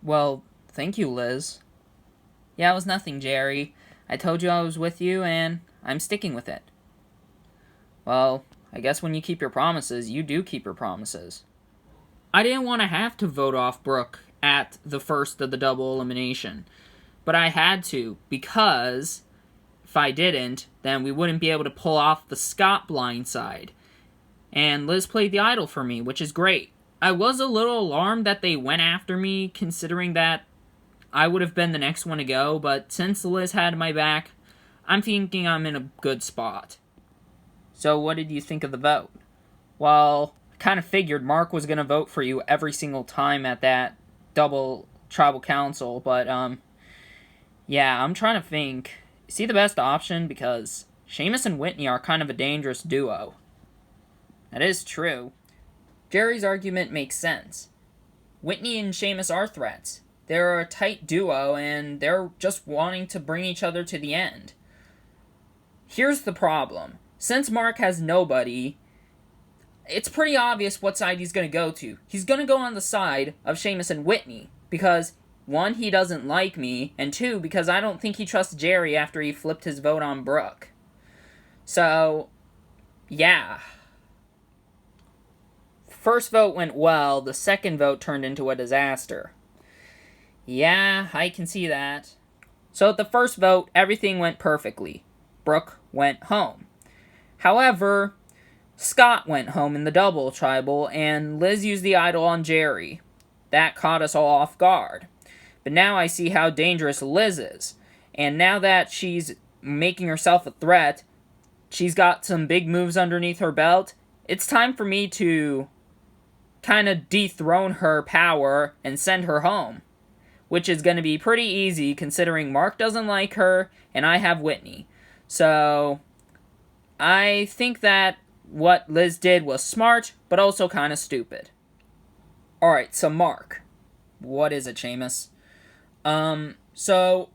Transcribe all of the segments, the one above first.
Well, thank you, Liz. Yeah, it was nothing, Jerry. I told you I was with you, and I'm sticking with it. Well, I guess when you keep your promises, you do keep your promises. I didn't want to have to vote off Brooke at the first of the double elimination, but I had to because if I didn't, then we wouldn't be able to pull off the Scott blindside. And Liz played the idol for me, which is great. I was a little alarmed that they went after me, considering that I would have been the next one to go, but since Liz had my back, I'm thinking I'm in a good spot. So what did you think of the vote? Well, I kind of figured Mark was going to vote for you every single time at that double tribal council, but, yeah, I'm trying to think. Is he the best option? Because Seamus and Whitney are kind of a dangerous duo. That is true. Jerry's argument makes sense. Whitney and Seamus are threats. They're a tight duo, and they're just wanting to bring each other to the end. Here's the problem. Since Mark has nobody, it's pretty obvious what side he's going to go to. He's going to go on the side of Seamus and Whitney, because, one, he doesn't like me, and two, because I don't think he trusts Jerry after he flipped his vote on Brooke. So, yeah. First vote went well, the second vote turned into a disaster. Yeah, I can see that. So at the first vote, everything went perfectly. Brooke went home. However, Scott went home in the double tribal, and Liz used the idol on Jerry. That caught us all off guard. But now I see how dangerous Liz is. And now that she's making herself a threat, she's got some big moves underneath her belt, it's time for me to kind of dethrone her power and send her home. Which is going to be pretty easy considering Mark doesn't like her and I have Whitney. So, I think that what Liz did was smart, but also kind of stupid. Alright, so Mark. What is it, Seamus? So,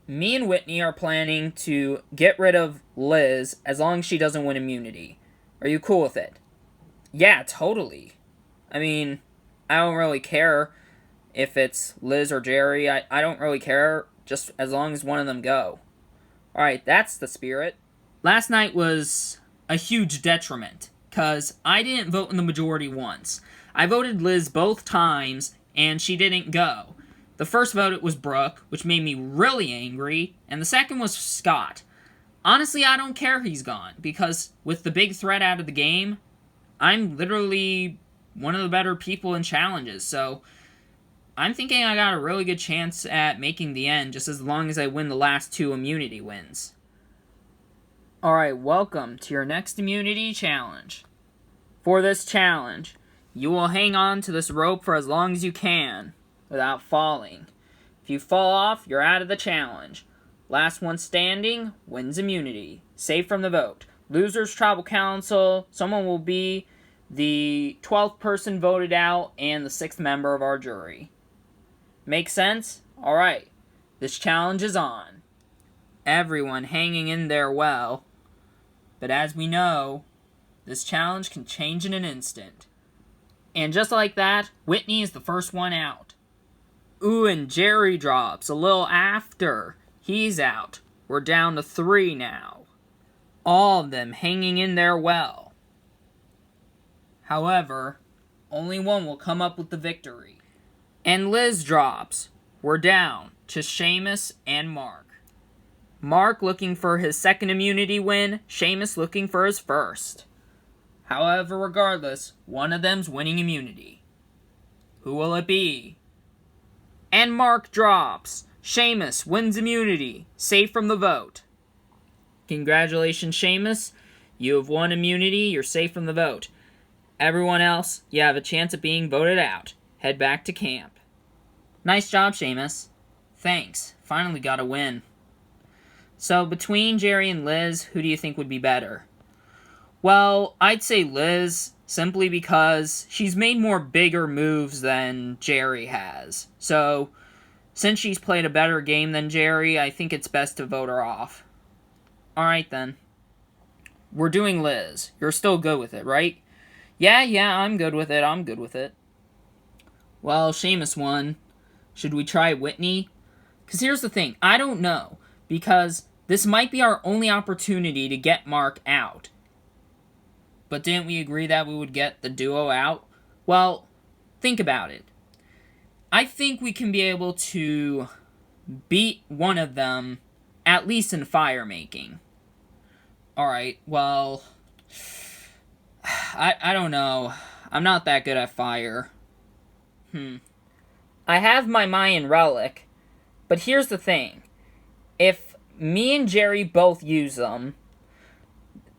me and Whitney are planning to get rid of Liz as long as she doesn't win immunity. Are you cool with it? Yeah, totally. I mean, I don't really care if it's Liz or Jerry. I don't really care, just as long as one of them go. Alright, that's the spirit. Last night was a huge detriment, because I didn't vote in the majority once. I voted Liz both times, and she didn't go. The first vote it was Brooke, which made me really angry, and the second was Scott. Honestly, I don't care he's gone, because with the big threat out of the game, I'm literally one of the better people in challenges, so I'm thinking I got a really good chance at making the end, just as long as I win the last 2 immunity wins. Alright, welcome to your next immunity challenge. For this challenge, you will hang on to this rope for as long as you can, without falling. If you fall off, you're out of the challenge. Last one standing wins immunity. Safe from the vote. Losers tribal council, someone will be the 12th person voted out and the 6th member of our jury. Make sense? Alright, this challenge is on. Everyone hanging in there well. But as we know, this challenge can change in an instant. And just like that, Whitney is the first one out. Ooh, and Jerry drops a little after. He's out. We're down to 3 now. All of them hanging in there well. However, only one will come up with the victory. And Liz drops. We're down to Seamus and Mark. Mark looking for his second immunity win, Seamus looking for his first. However, regardless, one of them's winning immunity. Who will it be? And Mark drops. Seamus wins immunity, safe from the vote. Congratulations, Seamus. You have won immunity, you're safe from the vote. Everyone else, you have a chance of being voted out. Head back to camp. Nice job, Seamus. Thanks. Finally got a win. So, between Jerry and Liz, who do you think would be better? Well, I'd say Liz, simply because she's made more bigger moves than Jerry has. So, since she's played a better game than Jerry, I think it's best to vote her off. Alright then. We're doing Liz. You're still good with it, right? Yeah, I'm good with it. Well, Seamus won. Should we try Whitney? Because here's the thing, I don't know. Because this might be our only opportunity to get Mark out. But didn't we agree that we would get the duo out? Well, think about it. I think we can be able to beat one of them, at least in fire making. Alright, well, I don't know. I'm not that good at fire. I have my Mayan relic, but here's the thing. If me and Jerry both use them,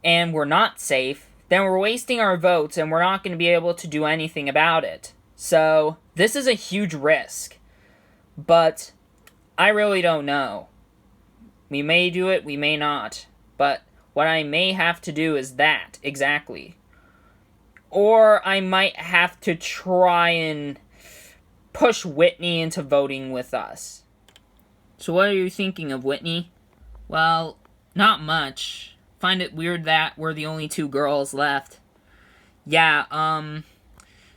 and we're not safe, then we're wasting our votes and we're not going to be able to do anything about it. So, this is a huge risk. But, I really don't know. We may do it, we may not. But, what I may have to do is that, exactly. Or, I might have to try and push Whitney into voting with us. So what are you thinking of, Whitney? Well, not much. Find it weird that we're the only two girls left. Yeah,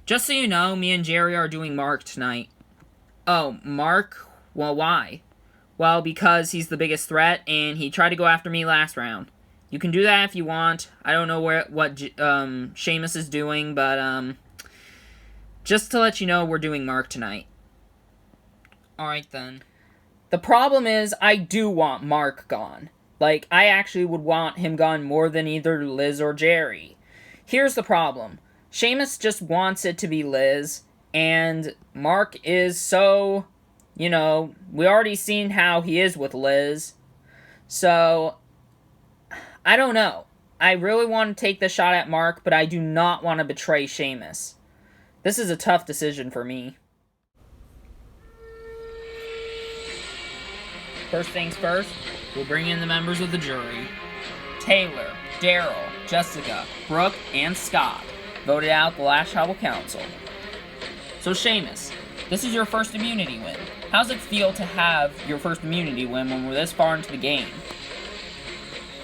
just so you know, me and Jerry are doing Mark tonight. Oh, Mark? Well, why? Well, because he's the biggest threat, and he tried to go after me last round. You can do that if you want. I don't know what Seamus is doing, but, just to let you know, we're doing Mark tonight. Alright, then. The problem is, I do want Mark gone. Like, I actually would want him gone more than either Liz or Jerry. Here's the problem. Seamus just wants it to be Liz, and Mark is so, you know, we already seen how he is with Liz. So, I don't know. I really want to take the shot at Mark, but I do not want to betray Seamus. This is a tough decision for me. First things first, we'll bring in the members of the jury. Taylor, Daryl, Jessica, Brooke, and Scott voted out the last tribal council. So Seamus, this is your first immunity win. How's it feel to have your first immunity win when we're this far into the game?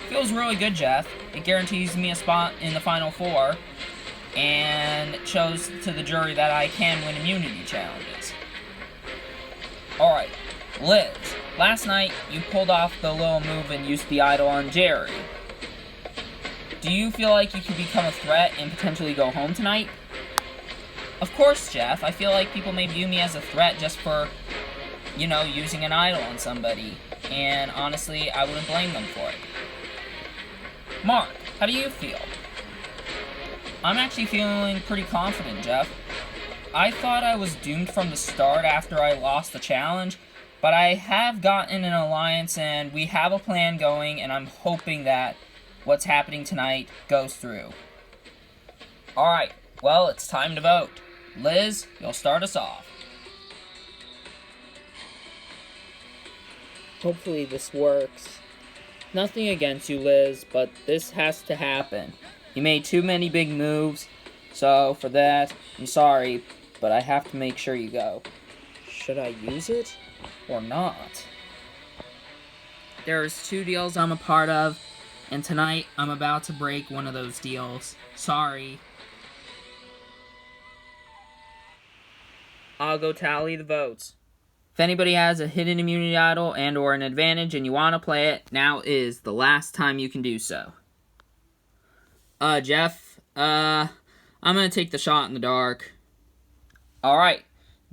Feels really good, Jeff. It guarantees me a spot in the Final Four, and it shows to the jury that I can win immunity challenges. Alright, Liz, last night you pulled off the little move and used the idol on Jerry. Do you feel like you could become a threat and potentially go home tonight? Of course, Jeff. I feel like people may view me as a threat just for, you know, using an idol on somebody. And honestly, I wouldn't blame them for it. Mark, how do you feel? I'm actually feeling pretty confident, Jeff. I thought I was doomed from the start after I lost the challenge, but I have gotten an alliance and we have a plan going, and I'm hoping that what's happening tonight goes through. Alright, well, it's time to vote. Liz, you'll start us off. Hopefully this works. Nothing against you, Liz, but this has to happen. You made too many big moves, so for that, I'm sorry, but I have to make sure you go. Should I use it or not? There's 2 deals I'm a part of, and tonight I'm about to break one of those deals. Sorry. I'll go tally the votes. If anybody has a hidden immunity idol and or an advantage and you want to play it, now is the last time you can do so. Jeff, I'm gonna take the shot in the dark. Alright,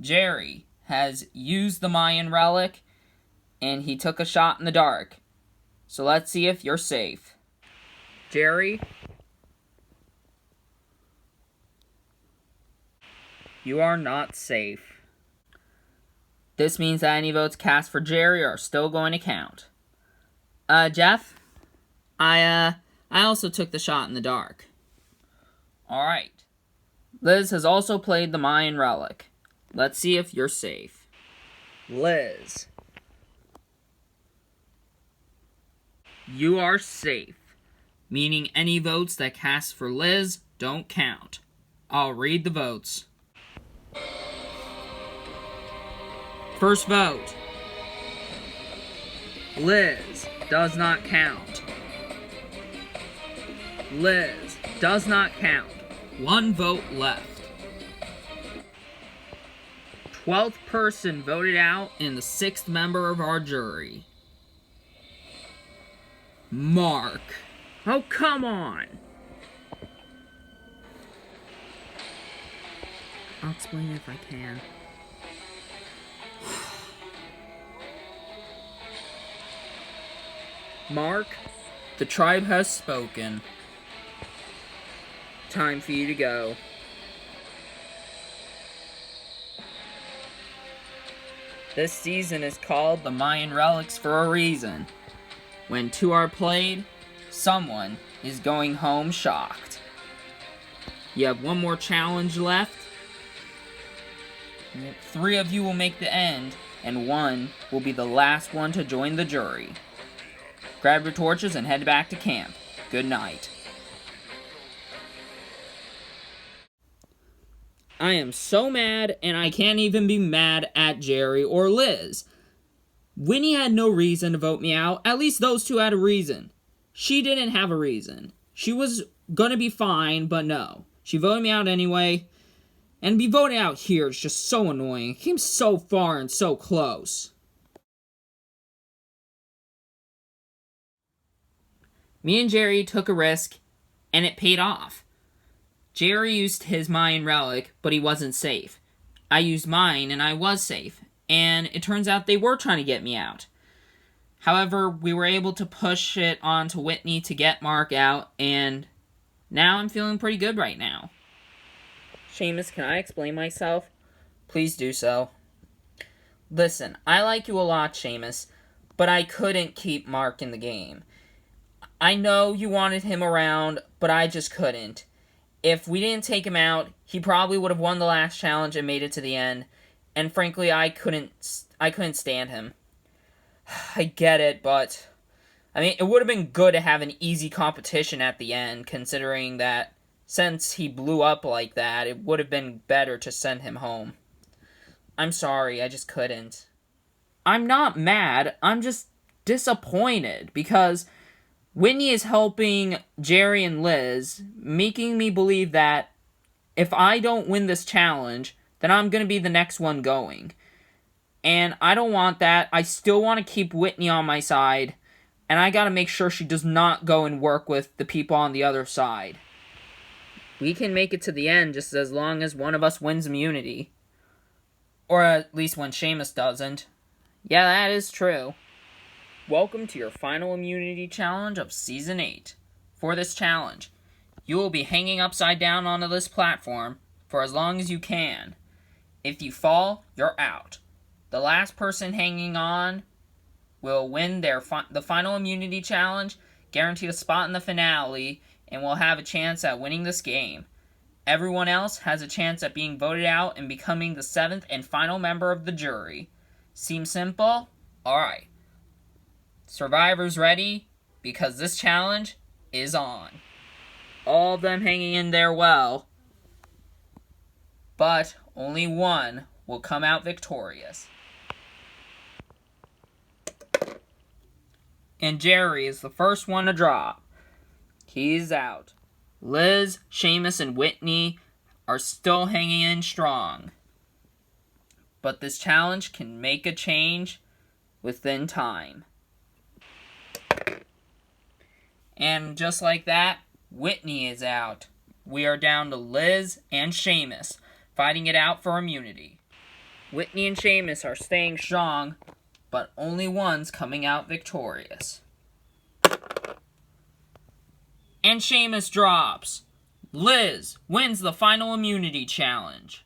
Jerry has used the Mayan relic, and he took a shot in the dark. So let's see if you're safe. Jerry? You are not safe. This means that any votes cast for Jerry are still going to count. Jeff? I also took the shot in the dark. Alright. Liz has also played the Mayan relic. Let's see if you're safe. Liz. You are safe, meaning any votes that cast for Liz don't count. I'll read the votes. First vote. Liz does not count. Liz does not count. 1 vote left. 12th person voted out and the 6th member of our jury. Mark. Oh, come on! I'll explain it if I can. Mark, the tribe has spoken. Time for you to go. This season is called the Mayan Relics for a reason. When two are played, someone is going home shocked. You have one more challenge left. 3 of you will make the end, and 1 will be the last one to join the jury. Grab your torches and head back to camp. Good night. I am so mad, and I can't even be mad at Jerry or Liz. Winnie had no reason to vote me out. At least those two had a reason. She didn't have a reason. She was gonna be fine, but no. She voted me out anyway. And to be voted out here is just so annoying. It came so far and so close. Me and Jerry took a risk, and it paid off. Jerry used his Mayan relic, but he wasn't safe. I used mine, and I was safe. And it turns out they were trying to get me out. However, we were able to push it on to Whitney to get Mark out, and now I'm feeling pretty good right now. Seamus, can I explain myself? Please do so. Listen, I like you a lot, Seamus, but I couldn't keep Mark in the game. I know you wanted him around, but I just couldn't. If we didn't take him out, he probably would have won the last challenge and made it to the end. And frankly, I couldn't stand him. I get it, but I mean, it would have been good to have an easy competition at the end, considering that since he blew up like that, it would have been better to send him home. I'm sorry, I just couldn't. I'm not mad, I'm just disappointed, because Whitney is helping Jerry and Liz, making me believe that if I don't win this challenge, then I'm going to be the next one going. And I don't want that. I still want to keep Whitney on my side, and I got to make sure she does not go and work with the people on the other side. We can make it to the end just as long as one of us wins immunity. Or at least when Seamus doesn't. Yeah, that is true. Welcome to your final immunity challenge of Season 8. For this challenge, you will be hanging upside down onto this platform for as long as you can. If you fall, you're out. The last person hanging on will win the final immunity challenge, guaranteed a spot in the finale, and will have a chance at winning this game. Everyone else has a chance at being voted out and becoming the 7th and final member of the jury. Seems simple? Alright. Survivors ready? Because this challenge is on. All of them hanging in there well, but only one will come out victorious. And Jerry is the first one to drop. He's out. Liz, Seamus, and Whitney are still hanging in strong. But this challenge can make a change within time. And just like that, Whitney is out. We are down to Liz and Seamus, fighting it out for immunity. Whitney and Seamus are staying strong, but only one's coming out victorious. And Seamus drops. Liz wins the final immunity challenge.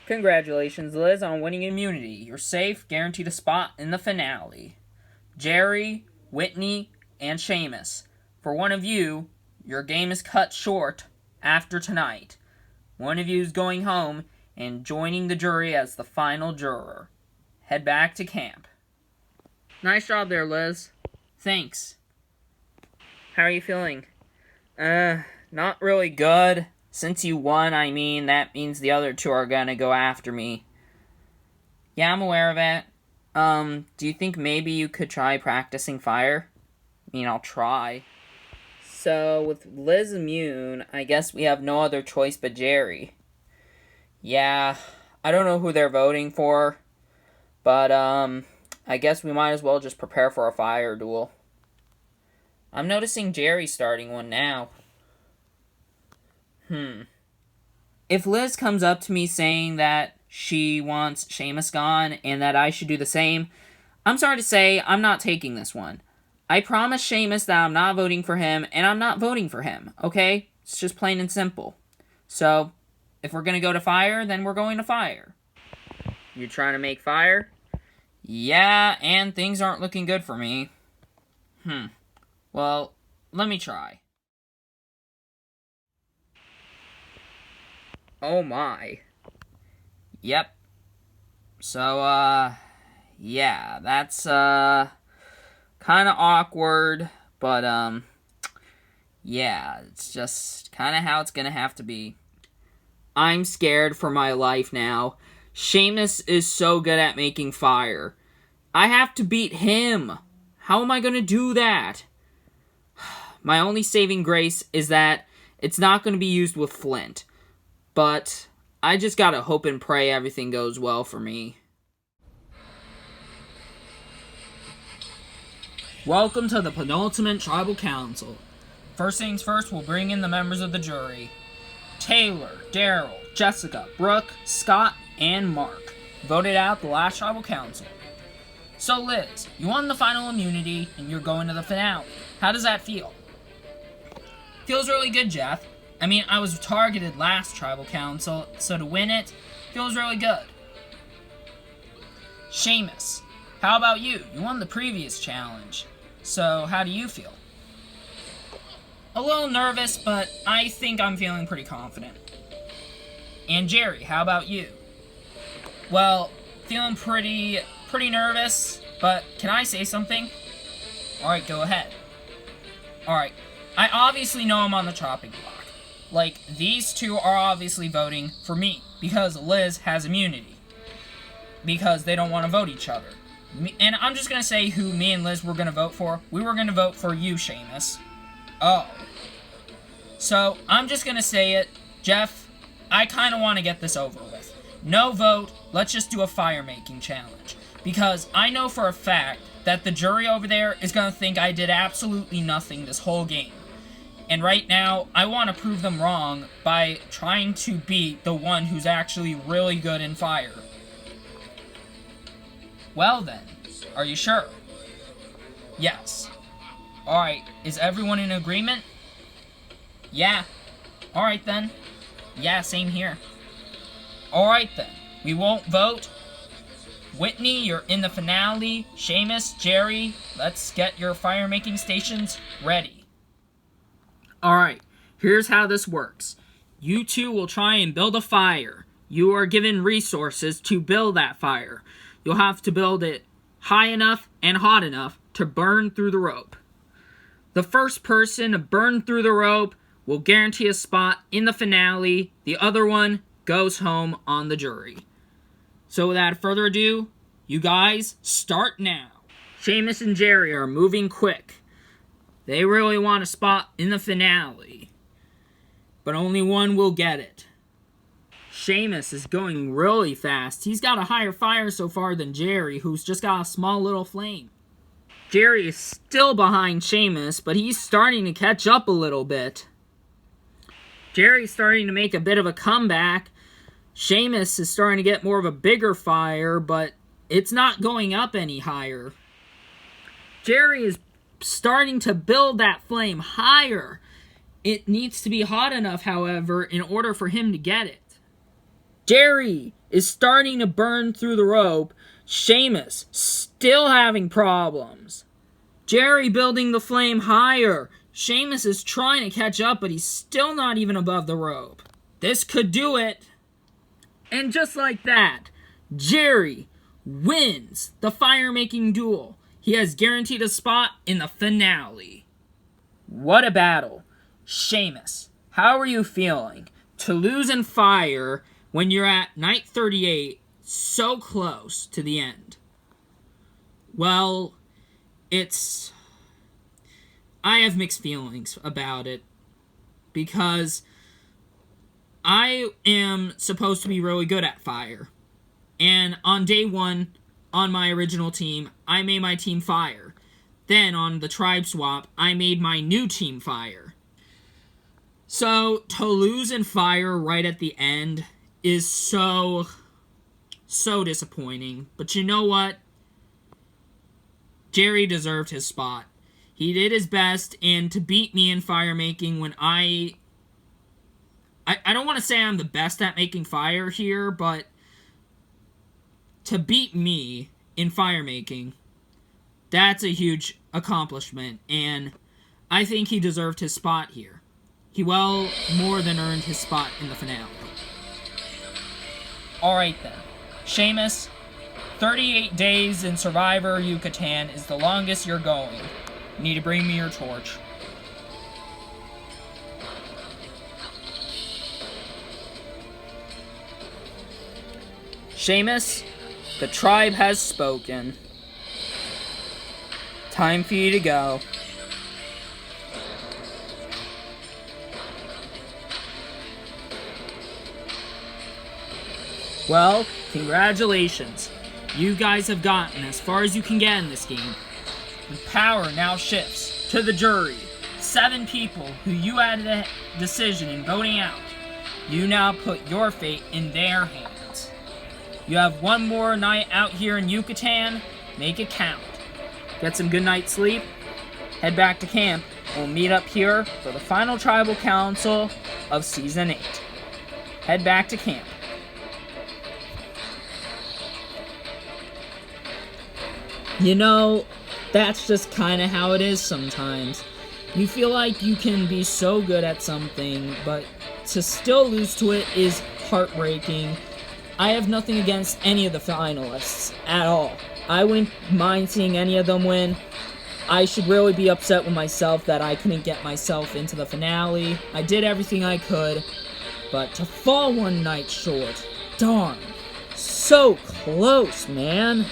Congratulations, Liz, on winning immunity. You're safe, guaranteed a spot in the finale. Jerry, Whitney, and Seamus, for one of you, your game is cut short after tonight. One of you is going home and joining the jury as the final juror. Head back to camp. Nice job there, Liz. Thanks. How are you feeling? Not really good. Since you won, that means the other two are gonna go after me. Yeah, I'm aware of it. Do you think maybe you could try practicing fire? I'll try. So, with Liz immune, I guess we have no other choice but Jerry. Yeah, I don't know who they're voting for, but I guess we might as well just prepare for a fire duel. I'm noticing Jerry starting one now. If Liz comes up to me saying that she wants Seamus gone and that I should do the same, I'm sorry to say I'm not taking this one. I promised Seamus that I'm not voting for him, and I'm not voting for him, okay? It's just plain and simple. So, if we're gonna go to fire, then we're going to fire. You trying to make fire? Yeah, and things aren't looking good for me. Well, let me try. Oh my. Yep. So, yeah, that's, kinda awkward, but, yeah, it's just kinda how it's gonna have to be. I'm scared for my life now. Seamus is so good at making fire. I have to beat him. How am I gonna do that? My only saving grace is that it's not gonna be used with flint. But I just gotta hope and pray everything goes well for me. Welcome to the penultimate tribal council. First things first, we'll bring in the members of the jury. Taylor, Daryl, Jessica, Brooke, Scott, and Mark voted out the last tribal council. So Liz, you won the final immunity and you're going to the finale. How does that feel? Feels really good, Jeff. I mean, I was targeted last tribal council, so to win it feels really good. Seamus, how about you? You won the previous challenge, so how do you feel? A little nervous, but I think I'm feeling pretty confident. And Jerry, how about you? Well, feeling pretty nervous, but can I say something? Alright, go ahead. Alright, I obviously know I'm on the chopping block. Like, these two are obviously voting for me, because Liz has immunity. Because they don't want to vote each other. And I'm just gonna say who me and Liz were gonna vote for. We were gonna vote for you, Seamus. Oh. So, I'm just gonna say it. Jeff, I kinda wanna get this over with. No vote, let's just do a fire-making challenge. Because I know for a fact that the jury over there is gonna think I did absolutely nothing this whole game. And right now, I want to prove them wrong by trying to beat the one who's actually really good in fire. Well then, are you sure? Yes. Alright, is everyone in agreement? Yeah. Alright then. Yeah, same here. Alright then, we won't vote. Whitney, you're in the finale. Seamus, Jerry, let's get your fire-making stations ready. Alright, here's how this works. You two will try and build a fire. You are given resources to build that fire. You'll have to build it high enough and hot enough to burn through the rope. The first person to burn through the rope will guarantee a spot in the finale. The other one goes home on the jury. So without further ado, you guys start now. Seamus and Jerry are moving quick. They really want a spot in the finale. But only one will get it. Seamus is going really fast. He's got a higher fire so far than Jerry, who's just got a small little flame. Jerry is still behind Seamus, but he's starting to catch up a little bit. Jerry's starting to make a bit of a comeback. Seamus is starting to get more of a bigger fire, but it's not going up any higher. Jerry is starting to build that flame higher. It needs to be hot enough, however, in order for him to get it. Jerry is starting to burn through the rope. Seamus still having problems. Jerry building the flame higher. Seamus is trying to catch up, but he's still not even above the rope. This could do it. And just like that, Jerry wins the fire-making duel. He has guaranteed a spot in the finale. What a battle. Seamus, how are you feeling? To lose in fire when you're at night 38, so close to the end. Well, I have mixed feelings about it. Because I am supposed to be really good at fire. And on day 1, on my original team, I made my team fire. Then, on the tribe swap, I made my new team fire. So, to lose in fire right at the end is so disappointing. But you know what? Jerry deserved his spot. He did his best, and to beat me in fire making when I don't want to say I'm the best at making fire here, but to beat me in fire making, that's a huge accomplishment, and I think he deserved his spot here. He well more than earned his spot in the finale. Alright then. Seamus, 38 days in Survivor Yucatan is the longest you're going. You need to bring me your torch. Seamus, the tribe has spoken. Time for you to go. Well, congratulations. You guys have gotten as far as you can get in this game. The power now shifts to the jury. 7 people who you had a decision in voting out. You now put your fate in their hands. You have one more night out here in Yucatan. Make it count. Get some good night's sleep. Head back to camp. We'll meet up here for the final tribal council of Season 8. Head back to camp. You know, that's just kind of how it is sometimes. You feel like you can be so good at something, but to still lose to it is heartbreaking. I have nothing against any of the finalists at all. I wouldn't mind seeing any of them win. I should really be upset with myself that I couldn't get myself into the finale. I did everything I could, but to fall one night short, darn, so close, man.